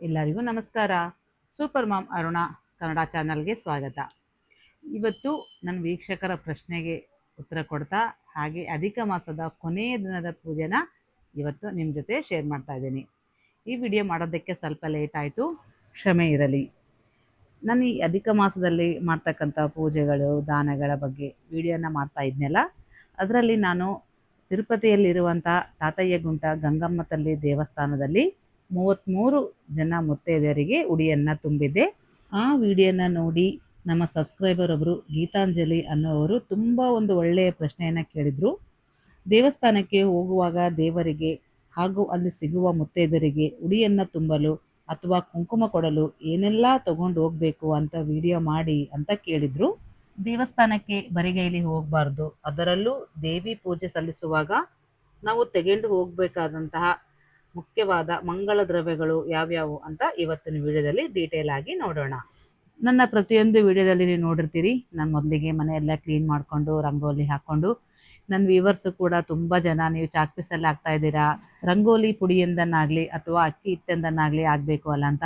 ಎಲ್ಲರಿಗೂ ನಮಸ್ಕಾರ. Super ma'am Aruna Kannada ಚಾನಲ್ಗೆ ಸ್ವಾಗತ. ಇವತ್ತು ನನ್ನ ವೀಕ್ಷಕರ ಪ್ರಶ್ನೆಗೆ ಉತ್ತರ ಕೊಡ್ತಾ ಹಾಗೆ ಅಧಿಕ ಮಾಸದ ಕೊನೆಯ ದಿನದ ಪೂಜೆನ ಇವತ್ತು ನಿಮ್ಮ ಜೊತೆ ಶೇರ್ ಮಾಡ್ತಾ ಇದ್ದೀನಿ. ಈ ವಿಡಿಯೋ ಮಾಡೋದಕ್ಕೆ ಸ್ವಲ್ಪ ಲೇಟ್ ಆಯಿತು, ಕ್ಷಮೆ ಇರಲಿ. ನಾನು ಈ ಅಧಿಕ ಮಾಸದಲ್ಲಿ ಮಾಡ್ತಕ್ಕಂಥ ಪೂಜೆಗಳು ದಾನಗಳ ಬಗ್ಗೆ ವಿಡಿಯೋನ ಮಾಡ್ತಾ ಇದ್ನಲ್ಲ, ಅದರಲ್ಲಿ ನಾನು ತಿರುಪತಿಯಲ್ಲಿರುವಂಥ ತಾತಯ್ಯ ಗುಂಟ ಗಂಗಮ್ಮ ತಲ್ಲಿ ದೇವಸ್ಥಾನದಲ್ಲಿ 33 ಜನ ಮುತ್ತೈದೆಯರಿಗೆ ಉಡಿಯನ್ನು ತುಂಬಿದ್ದೆ. ಆ ವಿಡಿಯೋನ ನೋಡಿ ನಮ್ಮ ಸಬ್ಸ್ಕ್ರೈಬರ್ ಒಬ್ಬರು ಗೀತಾಂಜಲಿ ಅನ್ನೋವರು ತುಂಬ ಒಂದು ಒಳ್ಳೆಯ ಪ್ರಶ್ನೆಯನ್ನು ಕೇಳಿದರು. ದೇವಸ್ಥಾನಕ್ಕೆ ಹೋಗುವಾಗ ದೇವರಿಗೆ ಹಾಗೂ ಅಲ್ಲಿ ಸಿಗುವ ಮುತ್ತೈದೆಯರಿಗೆ ಉಡಿಯನ್ನು ತುಂಬಲು ಅಥವಾ ಕುಂಕುಮ ಕೊಡಲು ಏನೆಲ್ಲ ತಗೊಂಡು ಹೋಗಬೇಕು ಅಂತ ವಿಡಿಯೋ ಮಾಡಿ ಅಂತ ಕೇಳಿದರು. ದೇವಸ್ಥಾನಕ್ಕೆ ಬರಿಗೈಲಿ ಹೋಗಬಾರ್ದು, ಅದರಲ್ಲೂ ದೇವಿ ಪೂಜೆ ಸಲ್ಲಿಸುವಾಗ ನಾವು ತೆಗೆದು ಹೋಗಬೇಕಾದಂತಹ ಮುಖ್ಯವಾದ ಮಂಗಳ ದ್ರವ್ಯಗಳು ಯಾವ್ಯಾವು ಅಂತ ಇವತ್ತಿನ ವಿಡಿಯೋದಲ್ಲಿ ಡೀಟೇಲ್ ಆಗಿ ನೋಡೋಣ. ನನ್ನ ಪ್ರತಿಯೊಂದು ವಿಡಿಯೋದಲ್ಲಿ ನೀವು ನೋಡಿರ್ತೀರಿ, ನಾನು ಮೊದಲಿಗೆ ಮನೆಯೆಲ್ಲ ಕ್ಲೀನ್ ಮಾಡಿಕೊಂಡು ರಂಗೋಲಿ ಹಾಕ್ಕೊಂಡು, ನನ್ನ ವ್ಯೂವರ್ಸು ಕೂಡ ತುಂಬ ಜನ ನೀವು ಚಾಕ್ ಪೀಸಲ್ಲಿ ಹಾಕ್ತಾ ಇದ್ದೀರಾ, ರಂಗೋಲಿ ಪುಡಿಯಿಂದನಾಗಲಿ ಅಥವಾ ಅಕ್ಕಿ ಹಿಟ್ಟಿಂದನಾಗಲಿ ಆಗಬೇಕು ಅಲ್ಲ ಅಂತ.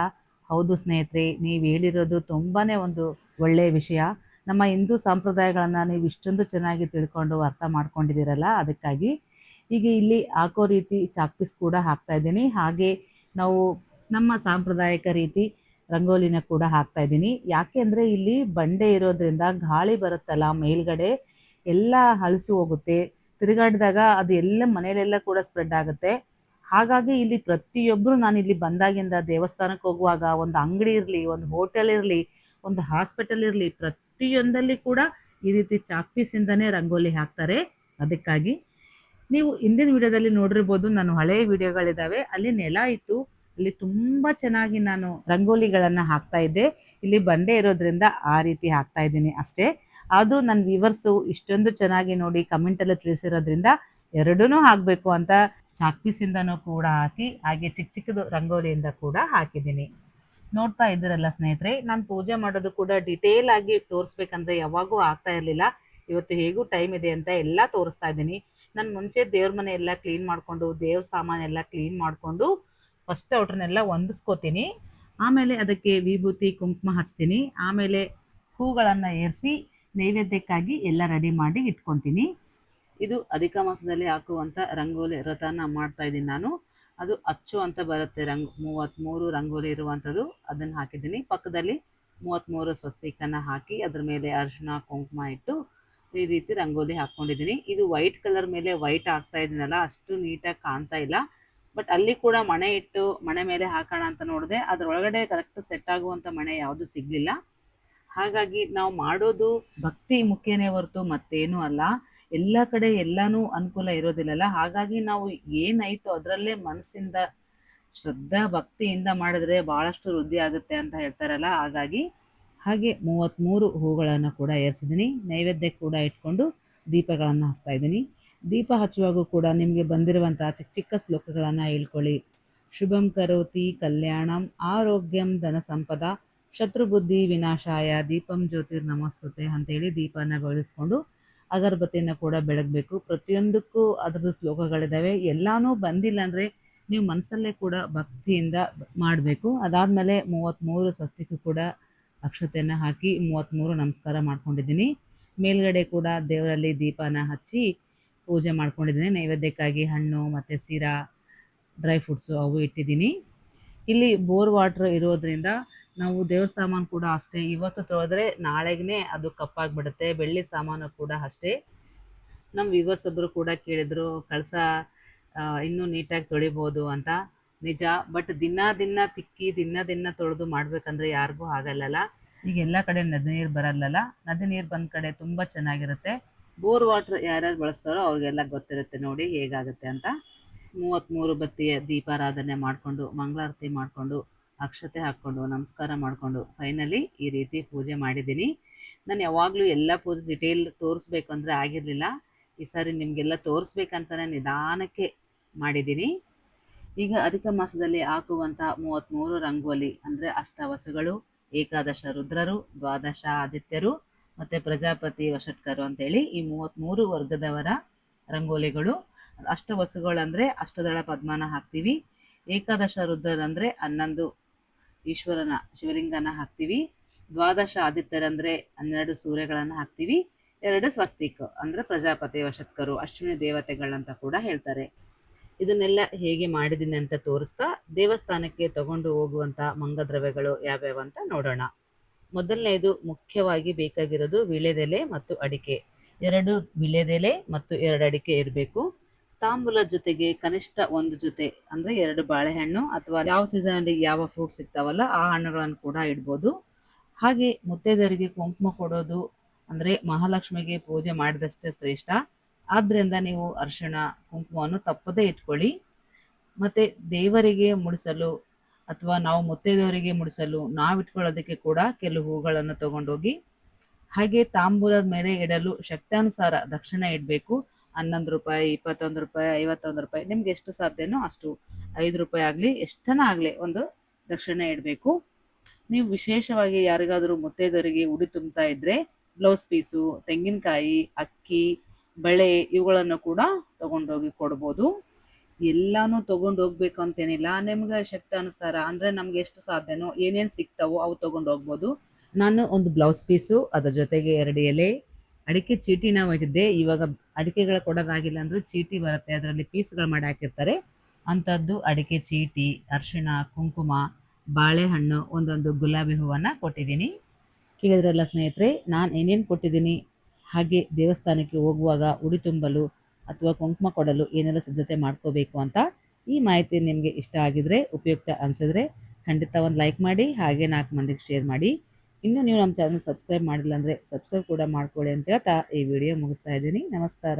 ಹೌದು ಸ್ನೇಹಿತರೆ, ನೀವು ಹೇಳಿರೋದು ತುಂಬಾ ಒಂದು ಒಳ್ಳೆಯ ವಿಷಯ. ನಮ್ಮ ಹಿಂದೂ ಸಂಪ್ರದಾಯಗಳನ್ನು ನೀವು ಇಷ್ಟೊಂದು ಚೆನ್ನಾಗಿ ತಿಳ್ಕೊಂಡು ಅರ್ಥ ಮಾಡ್ಕೊಂಡಿದ್ದೀರಲ್ಲ, ಅದಕ್ಕಾಗಿ ಈಗ ಇಲ್ಲಿ ಹಾಕೋ ರೀತಿ ಚಾಕ್ ಪೀಸ್ ಕೂಡ ಹಾಕ್ತಾ ಇದ್ದೀನಿ. ಹಾಗೆ ನಾವು ನಮ್ಮ ಸಾಂಪ್ರದಾಯಿಕ ರೀತಿ ರಂಗೋಲಿನ ಕೂಡ ಹಾಕ್ತಾ ಇದ್ದೀನಿ. ಯಾಕೆ ಅಂದರೆ ಇಲ್ಲಿ ಬಂಡೆ ಇರೋದ್ರಿಂದ ಗಾಳಿ ಬರುತ್ತಲ್ಲ ಮೇಲ್ಗಡೆ, ಎಲ್ಲ ಹಳಸು ಹೋಗುತ್ತೆ, ತಿರುಗಾಡಿದಾಗ ಅದು ಎಲ್ಲ ಮನೆಯಲ್ಲೆಲ್ಲ ಕೂಡ ಸ್ಪ್ರೆಡ್ ಆಗುತ್ತೆ. ಹಾಗಾಗಿ ಇಲ್ಲಿ ಪ್ರತಿಯೊಬ್ಬರು ನಾನು ಇಲ್ಲಿ ಬಂದಾಗಿಂದ ದೇವಸ್ಥಾನಕ್ಕೆ ಹೋಗುವಾಗ ಒಂದು ಅಂಗಡಿ ಇರಲಿ, ಒಂದು ಹೋಟೆಲ್ ಇರಲಿ, ಒಂದು ಹಾಸ್ಪಿಟಲ್ ಇರಲಿ, ಪ್ರತಿಯೊಂದಲ್ಲಿ ಕೂಡ ಈ ರೀತಿ ಚಾಕ್ ಪೀಸಿಂದನೇ ರಂಗೋಲಿ ಹಾಕ್ತಾರೆ. ಅದಕ್ಕಾಗಿ ನೀವು ಹಿಂದಿನ ವಿಡಿಯೋದಲ್ಲಿ ನೋಡಿರ್ಬೋದು, ನಾನು ಹಳೆಯ ವಿಡಿಯೋಗಳಿದ್ದಾವೆ, ಅಲ್ಲಿ ನೆಲ ಇತ್ತು, ಅಲ್ಲಿ ತುಂಬ ಚೆನ್ನಾಗಿ ನಾನು ರಂಗೋಲಿಗಳನ್ನು ಹಾಕ್ತಾ ಇದ್ದೆ. ಇಲ್ಲಿ ಬಂಡೆ ಇರೋದ್ರಿಂದ ಆ ರೀತಿ ಹಾಕ್ತಾ ಇದ್ದೀನಿ ಅಷ್ಟೇ. ಅದು ನನ್ನ ವ್ಯೂವರ್ಸು ಇಷ್ಟೊಂದು ಚೆನ್ನಾಗಿ ನೋಡಿ ಕಮೆಂಟಲ್ಲಿ ತಿಳಿಸಿರೋದ್ರಿಂದ ಎರಡೂ ಹಾಕಬೇಕು ಅಂತ ಚಾಕ್ ಪೀಸಿಂದನೂ ಕೂಡ ಹಾಕಿ, ಹಾಗೆ ಚಿಕ್ಕ ಚಿಕ್ಕದು ರಂಗೋಲಿಯಿಂದ ಕೂಡ ಹಾಕಿದ್ದೀನಿ. ನೋಡ್ತಾ ಇದ್ದೀರಲ್ಲ ಸ್ನೇಹಿತರೆ, ನಾನು ಪೂಜೆ ಮಾಡೋದು ಕೂಡ ಡಿಟೇಲ್ ಆಗಿ ತೋರಿಸ್ಬೇಕಂದ್ರೆ ಯಾವಾಗೂ ಆಗ್ತಾ ಇರಲಿಲ್ಲ. ಇವತ್ತು ಹೇಗೂ ಟೈಮ್ ಇದೆ ಅಂತ ಎಲ್ಲ ತೋರಿಸ್ತಾ ಇದ್ದೀನಿ. ನಾನು ಮುಂಚೆ ದೇವ್ರ ಮನೆ ಎಲ್ಲ ಕ್ಲೀನ್ ಮಾಡಿಕೊಂಡು, ದೇವ್ರ ಸಾಮಾನೆಲ್ಲ ಕ್ಲೀನ್ ಮಾಡಿಕೊಂಡು ಫಸ್ಟ್ ಔಟ್ರನ್ನೆಲ್ಲ ಹೊಂದಿಸ್ಕೋತೀನಿ. ಆಮೇಲೆ ಅದಕ್ಕೆ ವಿಭೂತಿ ಕುಂಕುಮ ಹಚ್ತೀನಿ. ಆಮೇಲೆ ಹೂಗಳನ್ನು ಏರಿಸಿ ನೈವೇದ್ಯಕ್ಕಾಗಿ ಎಲ್ಲ ರೆಡಿ ಮಾಡಿ ಇಟ್ಕೊತೀನಿ. ಇದು ಅಧಿಕ ಮಾಸದಲ್ಲಿ ಹಾಕುವಂಥ ರಂಗೋಲಿ ರಥನ ಮಾಡ್ತಾ ಇದ್ದೀನಿ ನಾನು. ಅದು ಅಚ್ಚು ಅಂತ ಬರುತ್ತೆ, 33 ರಂಗೋಲಿ ಇರುವಂಥದ್ದು, ಅದನ್ನು ಹಾಕಿದ್ದೀನಿ. ಪಕ್ಕದಲ್ಲಿ 33 ಸ್ವಸ್ತಿಕನ್ನು ಹಾಕಿ ಅದ್ರ ಮೇಲೆ ಅರಿಶಿನ ಕುಂಕುಮ ಇಟ್ಟು ಈ ರೀತಿ ರಂಗೋಲಿ ಹಾಕ್ಕೊಂಡಿದ್ದೀನಿ. ಇದು ವೈಟ್ ಕಲರ್ ಮೇಲೆ ವೈಟ್ ಹಾಕ್ತಾ ಇದ್ದೀನಲ್ಲ, ಅಷ್ಟು ನೀಟಾಗಿ ಕಾಣ್ತಾ ಇಲ್ಲ. ಬಟ್ ಅಲ್ಲಿ ಕೂಡ ಮಣೆ ಇಟ್ಟು ಮಣೆ ಮೇಲೆ ಹಾಕೋಣ ಅಂತ ನೋಡಿದೆ, ಅದರೊಳಗಡೆ ಕರೆಕ್ಟ್ ಸೆಟ್ ಆಗುವಂಥ ಮಣೆ ಯಾವುದು ಸಿಗಲಿಲ್ಲ. ಹಾಗಾಗಿ ನಾವು ಮಾಡೋದು ಭಕ್ತಿ ಮುಖ್ಯನೇ ಹೊರತು ಮತ್ತೇನೂ ಅಲ್ಲ. ಎಲ್ಲ ಕಡೆ ಎಲ್ಲನೂ ಅನುಕೂಲ ಇರೋದಿಲ್ಲಲ್ಲ. ಹಾಗಾಗಿ ನಾವು ಏನಾಯಿತು ಅದರಲ್ಲೇ ಮನಸ್ಸಿಂದ ಶ್ರದ್ಧಾ ಭಕ್ತಿಯಿಂದ ಮಾಡಿದ್ರೆ ಭಾಳಷ್ಟು ವೃದ್ಧಿ ಆಗುತ್ತೆ ಅಂತ ಹೇಳ್ತಾರಲ್ಲ. ಹಾಗೆ 33 ಹೂಗಳನ್ನು ಕೂಡ ಏರಿಸಿದ್ದೀನಿ. ನೈವೇದ್ಯಕ್ಕೆ ಕೂಡ ಇಟ್ಕೊಂಡು ದೀಪಗಳನ್ನು ಹಚ್ತಾ ಇದ್ದೀನಿ. ದೀಪ ಹಚ್ಚುವಾಗೂ ಕೂಡ ನಿಮಗೆ ಬಂದಿರುವಂಥ ಚಿಕ್ಕ ಚಿಕ್ಕ ಶ್ಲೋಕಗಳನ್ನು ಹೇಳ್ಕೊಳ್ಳಿ. ಶುಭಂ ಕರೋತಿ ಕಲ್ಯಾಣಂ ಆರೋಗ್ಯಂ ಧನ ಸಂಪದ ಶತ್ರುಬುದ್ಧಿ ವಿನಾಶಾಯ ದೀಪಂ ಜ್ಯೋತಿರ್ ನಮಸ್ತುತೆ ಅಂತೇಳಿ ದೀಪನ ಬೆಳೆಸ್ಕೊಂಡು ಅಗರಬತ್ತಿಯನ್ನು ಕೂಡ ಬೆಳಗಬೇಕು. ಪ್ರತಿಯೊಂದಕ್ಕೂ ಅದರದ್ದು ಶ್ಲೋಕಗಳಿದ್ದಾವೆ. ಎಲ್ಲನೂ ಬಂದಿಲ್ಲ ಅಂದರೆ ನೀವು ಮನಸ್ಸಲ್ಲೇ ಕೂಡ ಭಕ್ತಿಯಿಂದ ಮಾಡಬೇಕು. ಅದಾದಮೇಲೆ 33 ಸ್ವಸ್ತಿಗೂ ಕೂಡ ಅಕ್ಷತೆಯನ್ನು ಹಾಕಿ 33 ನಮಸ್ಕಾರ ಮಾಡ್ಕೊಂಡಿದ್ದೀನಿ. ಮೇಲ್ಗಡೆ ಕೂಡ ದೇವರಲ್ಲಿ ದೀಪನ ಹಚ್ಚಿ ಪೂಜೆ ಮಾಡ್ಕೊಂಡಿದ್ದೀನಿ. ನೈವೇದ್ಯಕ್ಕಾಗಿ ಹಣ್ಣು ಮತ್ತು ಸೀರಾ, ಡ್ರೈ ಫ್ರೂಟ್ಸು ಅವು ಇಟ್ಟಿದ್ದೀನಿ. ಇಲ್ಲಿ ಬೋರ್ ವಾಟ್ರ್ ಇರೋದ್ರಿಂದ ನಾವು ದೇವ್ರ ಸಾಮಾನು ಕೂಡ ಅಷ್ಟೇ, ಇವತ್ತು ತೊಳೆದ್ರೆ ನಾಳೆಗೆ ಅದು ಕಪ್ಪಾಗಿಬಿಡುತ್ತೆ. ಬೆಳ್ಳಿ ಸಾಮಾನು ಕೂಡ ಅಷ್ಟೇ. ನಮ್ಮ ವ್ಯೂವರ್ಸ್ ಒಬ್ಬರು ಕೂಡ ಕೇಳಿದರು, ಕಳಸ ಇನ್ನೂ ನೀಟಾಗಿ ತೊಳಿಬೋದು ಅಂತ. ನಿಜ, ಬಟ್ ದಿನ ತಿಕ್ಕಿ ದಿನ ತೊಳೆದು ಮಾಡಬೇಕಂದ್ರೆ ಯಾರಿಗೂ ಆಗಲ್ಲಲ್ಲ. ಈಗ ಎಲ್ಲ ಕಡೆ ನದಿ ನೀರು ಬರಲ್ಲಲ್ಲ, ನದಿ ನೀರು ಬಂದ ಕಡೆ ತುಂಬ ಚೆನ್ನಾಗಿರುತ್ತೆ. ಬೋರ್ ವಾಟ್ರ್ ಯಾರ್ಯಾರು ಬಳಸ್ತಾರೋ ಅವ್ರಿಗೆಲ್ಲ ಗೊತ್ತಿರುತ್ತೆ ನೋಡಿ ಹೇಗಾಗುತ್ತೆ ಅಂತ. 33 ಬತ್ತಿಯ ದೀಪಾರಾಧನೆ ಮಾಡಿಕೊಂಡು, ಮಂಗಳಾರತಿ ಮಾಡಿಕೊಂಡು, ಅಕ್ಷತೆ ಹಾಕ್ಕೊಂಡು, ನಮಸ್ಕಾರ ಮಾಡಿಕೊಂಡು ಫೈನಲಿ ಈ ರೀತಿ ಪೂಜೆ ಮಾಡಿದ್ದೀನಿ. ನಾನು ಯಾವಾಗಲೂ ಎಲ್ಲ ಪೂಜೆ ಡಿಟೇಲ್ ತೋರಿಸ್ಬೇಕು ಅಂದರೆ ಆಗಿರಲಿಲ್ಲ. ಈ ಸಾರಿ ನಿಮಗೆಲ್ಲ ತೋರಿಸ್ಬೇಕಂತಲೇ ನಿಧಾನಕ್ಕೆ ಮಾಡಿದ್ದೀನಿ. ಈಗ ಅಧಿಕ ಮಾಸದಲ್ಲಿ ಹಾಕುವಂಥ 33 ರಂಗೋಲಿ ಅಂದರೆ ಅಷ್ಟವಸುಗಳು, ಏಕಾದಶ ರುದ್ರರು, ದ್ವಾದಶ ಆದಿತ್ಯರು ಮತ್ತು ಪ್ರಜಾಪತಿ ವಷಟ್ಕರು ಅಂತೇಳಿ ಈ 33 ವರ್ಗದವರ ರಂಗೋಲಿಗಳು. ಅಷ್ಟವಸುಗಳಂದರೆ ಅಷ್ಟದಳ ಪದ್ಮನ ಹಾಕ್ತೀವಿ. ಏಕಾದಶ ರುದ್ರರಂದರೆ 11 ಈಶ್ವರನ ಶಿವಲಿಂಗನ ಹಾಕ್ತೀವಿ. ದ್ವಾದಶ ಆದಿತ್ಯರಂದ್ರೆ 12 ಸೂರ್ಯಗಳನ್ನು ಹಾಕ್ತೀವಿ. 2 ಸ್ವಸ್ತಿಕ್ ಅಂದ್ರೆ ಪ್ರಜಾಪತಿ, ವಶತ್ಕರು, ಅಶ್ವಿನಿ ದೇವತೆಗಳಂತ ಕೂಡ ಹೇಳ್ತಾರೆ. ಇದನ್ನೆಲ್ಲ ಹೇಗೆ ಮಾಡಿದ್ದೀನಿ ಅಂತ ತೋರಿಸ್ತಾ ದೇವಸ್ಥಾನಕ್ಕೆ ತಗೊಂಡು ಹೋಗುವಂತ ಮಂಗದ್ರವ್ಯಗಳು ಯಾವ್ಯಾವ ಅಂತ ನೋಡೋಣ. ಮೊದಲನೇದು ಮುಖ್ಯವಾಗಿ ಬೇಕಾಗಿರೋದು ವೀಳ್ಯದೆಲೆ ಮತ್ತು ಅಡಿಕೆ. 2 ವೀಳ್ಯದೆಲೆ ಮತ್ತು 2 ಅಡಿಕೆ ಇರಬೇಕು. ತಾಂಬೂಲ ಜೊತೆಗೆ ಕನಿಷ್ಠ 1 ಜೊತೆ ಅಂದ್ರೆ 2 ಬಾಳೆಹಣ್ಣು ಅಥವಾ ಯಾವ ಸೀಸನ್ ಅಲ್ಲಿ ಯಾವ ಫ್ರೂಟ್ ಸಿಗ್ತಾವಲ್ಲ ಆ ಹಣ್ಣುಗಳನ್ನು ಕೂಡ ಇಡ್ಬೋದು. ಹಾಗೆ ಮುತ್ತೈದೆಯರಿಗೆ ಕುಂಕುಮ ಕೊಡೋದು ಅಂದ್ರೆ ಮಹಾಲಕ್ಷ್ಮಿಗೆ ಪೂಜೆ ಮಾಡಿದಷ್ಟೇ ಶ್ರೇಷ್ಠ. ಆದ್ರಿಂದ ನೀವು ಅರಿಶಿಣ ಕುಂಕುಮವನ್ನು ತಪ್ಪದೇ ಇಟ್ಕೊಳ್ಳಿ. ಮತ್ತೆ ದೇವರಿಗೆ ಮುಡಿಸಲು ಅಥವಾ ನಾವು ಮುತ್ತೈದೆಯವರಿಗೆ ಮುಡಿಸಲು ನಾವು ಇಟ್ಕೊಳ್ಳೋದಕ್ಕೆ ಕೂಡ ಕೆಲವು ಹೂಗಳನ್ನು ತಗೊಂಡೋಗಿ, ಹಾಗೆ ತಾಂಬೂಲದ ಮೇಲೆ ಇಡಲು ಶಕ್ತಾನುಸಾರ ದಕ್ಷಿಣೆ ಇಡಬೇಕು. 11 ರೂಪಾಯಿ, 21 ರೂಪಾಯಿ, 51 ರೂಪಾಯಿ, ನಿಮ್ಗೆ ಎಷ್ಟು ಸಾಧ್ಯನೋ ಅಷ್ಟು. 5 ರೂಪಾಯಿ ಆಗಲಿ ಎಷ್ಟನ ಆಗಲಿ ಒಂದು ದಕ್ಷಿಣೆ ಇಡಬೇಕು. ನೀವು ವಿಶೇಷವಾಗಿ ಯಾರಿಗಾದರೂ ಮುತ್ತೈದೆಯರಿಗೆ ಉಡಿ ತುಂಬ್ತಾ ಇದ್ರೆ ಬ್ಲೌಸ್ ಪೀಸು, ತೆಂಗಿನಕಾಯಿ, ಅಕ್ಕಿ, ಬಳೆ ಇವುಗಳನ್ನು ಕೂಡ ತಗೊಂಡೋಗಿ ಕೊಡ್ಬೋದು. ಎಲ್ಲಾನು ತಗೊಂಡು ಹೋಗ್ಬೇಕು ಅಂತೇನಿಲ್ಲ. ನಿಮ್ಗೆ ಶಕ್ತಾನುಸಾರ ಅಂದ್ರೆ ನಮ್ಗೆ ಎಷ್ಟು ಸಾಧ್ಯನೋ ಏನೇನ್ ಸಿಗ್ತಾವೋ ಅವು ತಗೊಂಡು ಹೋಗ್ಬೋದು. ನಾನು ಒಂದು ಬ್ಲೌಸ್ ಪೀಸು, ಅದ್ರ ಜೊತೆಗೆ 2 ಎಲೆ ಅಡಿಕೆ ಚೀಟಿನ ಒಯ್ದಿದ್ದೆ. ಇವಾಗ ಅಡಿಕೆಗಳ ಕೊಡೋದಾಗಿಲ್ಲ ಅಂದ್ರೆ ಚೀಟಿ ಬರುತ್ತೆ, ಅದರಲ್ಲಿ ಪೀಸ್ಗಳು ಮಾಡಿ ಹಾಕಿರ್ತಾರೆ ಅಂಥದ್ದು. ಅಡಿಕೆ ಚೀಟಿ, ಅರಿಶಿಣ, ಕುಂಕುಮ, ಬಾಳೆಹಣ್ಣು, ಒಂದೊಂದು ಗುಲಾಬಿ ಹೂವನ್ನ ಕೊಟ್ಟಿದ್ದೀನಿ. ಕೇಳಿದ್ರಲ್ಲ ಸ್ನೇಹಿತರೆ, ನಾನು ಏನೇನು ಕೊಟ್ಟಿದ್ದೀನಿ, ಹಾಗೆ ದೇವಸ್ಥಾನಕ್ಕೆ ಹೋಗುವಾಗ ಉಡಿ ತುಂಬಲು ಅಥವಾ ಕುಂಕುಮ ಕೊಡಲು ಏನೆಲ್ಲ ಸಿದ್ಧತೆ ಮಾಡ್ಕೋಬೇಕು ಅಂತ. ಈ ಮಾಹಿತಿ ನಿಮಗೆ ಇಷ್ಟ ಆಗಿದ್ರೆ, ಉಪಯುಕ್ತ ಅನಿಸಿದ್ರೆ ಖಂಡಿತ ಒಂದು ಲೈಕ್ ಮಾಡಿ, ಹಾಗೆ 4 ಮಂದಿಗೆ ಶೇರ್ ಮಾಡಿ. ಇನ್ನು ನೀವು ನಮ್ಮ ಚಾನಲ್ ಸಬ್ಸ್ಕ್ರೈಬ್ ಮಾಡಿಲ್ಲ ಅಂದರೆ ಸಬ್ಸ್ಕ್ರೈಬ್ ಕೂಡ ಮಾಡ್ಕೊಳ್ಳಿ ಅಂತ ಹೇಳ್ತಾ ಈ ವಿಡಿಯೋ ಮುಗಿಸ್ತಾ ಇದ್ದೀನಿ. ನಮಸ್ಕಾರ.